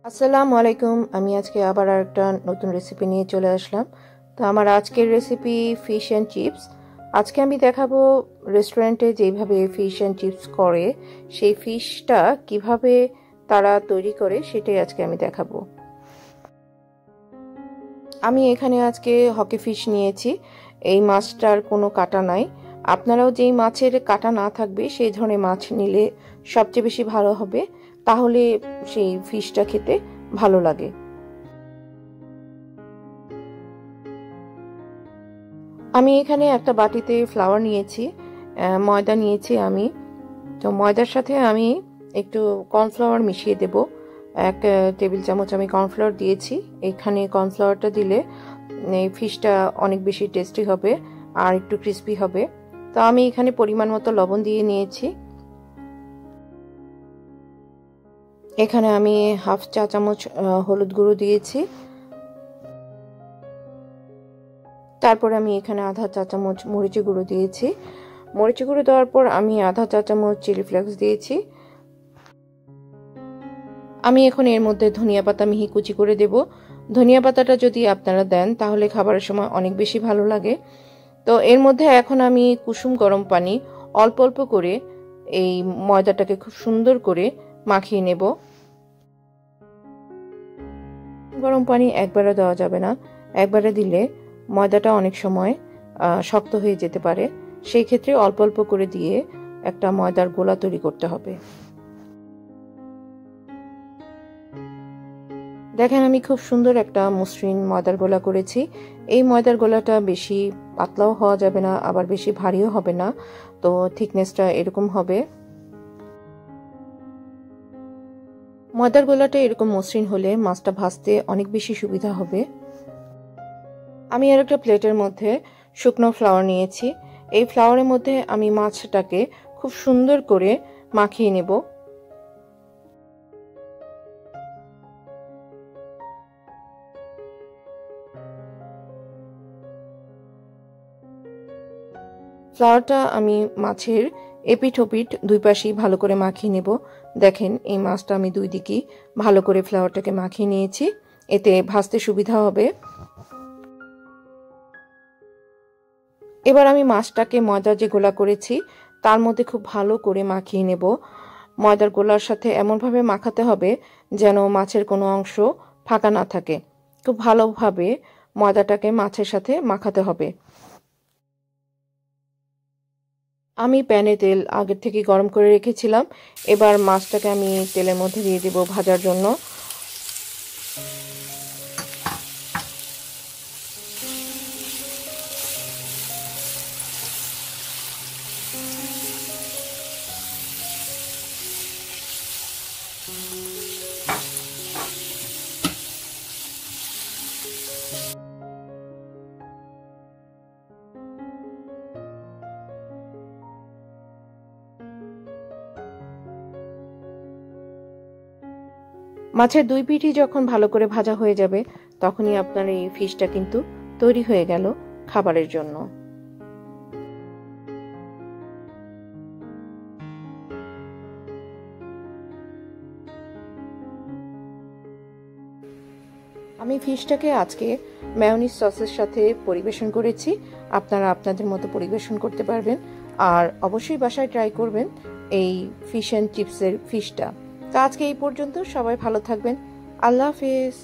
আসসালামু আলাইকুম। আমি আজকে আবার আরেকটা নতুন রেসিপি নিয়ে চলে আসলাম। তো আমার আজকের রেসিপি ফিশ অ্যান্ড চিপস। আজকে আমি দেখাবো রেস্টুরেন্টে যেভাবে ফিশ অ্যান্ড চিপস করে সেই ফিশটা কিভাবে তারা তৈরি করে সেটাই আজকে আমি দেখাবো। আমি এখানে আজকে হকি ফিশ নিয়েছি। এই মাছটার কোনো কাঁটা নাই। আপনারাও যেই মাছের কাঁটা না থাকবে সেই ধরনের মাছ নিলে সবচেয়ে বেশি ভালো হবে, তাহলে সেই ফিশটা খেতে ভালো লাগে। আমি এখানে একটা বাটিতে ফ্লাওয়ার নিয়েছি, ময়দা নিয়েছি আমি। তো ময়দার সাথে আমি একটু কর্নফ্লাওয়ার মিশিয়ে দেব। 1 টেবিল চামচ আমি কর্নফ্লাওয়ার দিয়েছি। এখানে কর্নফ্লাওয়ারটা দিলে এই ফিশটা অনেক বেশি টেস্টি হবে আর একটু ক্রিস্পি হবে। তো আমি এখানে পরিমাণ মতো লবণ দিয়ে নিয়েছি। এখানে আমি 1/2 চা চামচ হলুদ গুঁড়ো দিয়েছি। তারপর আমি এখানে 1/2 চা চামচ মরিচের গুঁড়ো দিয়েছি। মরিচের গুঁড়ো দেওয়ার পর আমি 1/2 চা চামচ চিলি ফ্লেক্স দিয়েছি। আমি এখন এর মধ্যে ধনিয়া পাতা মিহি কুচি করে দেব। ধনিয়া পাতাটা যদি আপনারা দেন তাহলে খাবারের সময় অনেক বেশি ভালো লাগে। তো এর মধ্যে এখন আমি কুসুম গরম পানি অল্প অল্প করে এই ময়দাটাকে খুব সুন্দর করে মাখিয়ে নেব। গরম পানি একবারে দেওয়া যাবে না, একবারে দিলে ময়দাটা অনেক সময় শক্ত হয়ে যেতে পারে। সেই ক্ষেত্রে অল্প অল্প করে দিয়ে একটা ময়দার গোলা তৈরি করতে হবে। দেখেন আমি খুব সুন্দর একটা মসৃণ ময়দার গোলা করেছি। এই ময়দার গোলাটা বেশি পাতলাও হওয়া যাবে না, আবার বেশি ভারীও হবে না। তো থিকনেসটা এরকম হবে। ময়দার গোলাটা এরকম মসৃণ হলে মাছটা ভাজতে অনেক বেশি সুবিধা হবে। আমি আর একটা প্লেটের মধ্যে শুকনো ফ্লাওয়ার নিয়েছি। এই ফ্লাওয়ারের মধ্যে আমি মাছটাকে খুব সুন্দর করে মাখিয়ে নেব। ফ্লাওয়ারটা আমি মাছের এপিঠ ওপিঠ দুই পাশেই ভালো করে মাখিয়ে নেব। দেখেন এই মাছটা আমি দুই দিকেই ভালো করে ফ্লাওয়ারটাকে মাখিয়ে নিয়েছি, এতে ভাজতে সুবিধা হবে। এবার আমি মাছটাকে ময়দার যে গোলা করেছি তার মধ্যে খুব ভালো করে মাখিয়ে নেব। ময়দার গোলার সাথে এমনভাবে মাখাতে হবে যেন মাছের কোনো অংশ ফাঁকা না থাকে। খুব ভালোভাবে ময়দাটাকে মাছের সাথে মাখাতে হবে। আমি প্যানে তেল আগের থেকে গরম করে রেখেছিলাম। এবার মাছটাকে আমি তেলের মধ্যে দিয়ে দেব ভাজার জন্য। মাছের দুই পিঠই যখন ভালো করে ভাজা হয়ে যাবে তখনই আপনার এই ফিশটা কিন্তু তৈরি হয়ে গেল খাবারের জন্য। আমি ফিশটাকে আজকে মেয়োনিজ সসের সাথে পরিবেশন করেছি। আপনারা আপনাদের মতো পরিবেশন করতে পারবেন। আর অবশ্যই বাসায় ট্রাই করবেন এই ফিশ অ্যান্ড চিপসের ফিশটা। তো আজকে এই পর্যন্ত, সবাই ভালো থাকবেন। আল্লাহ হাফেজ।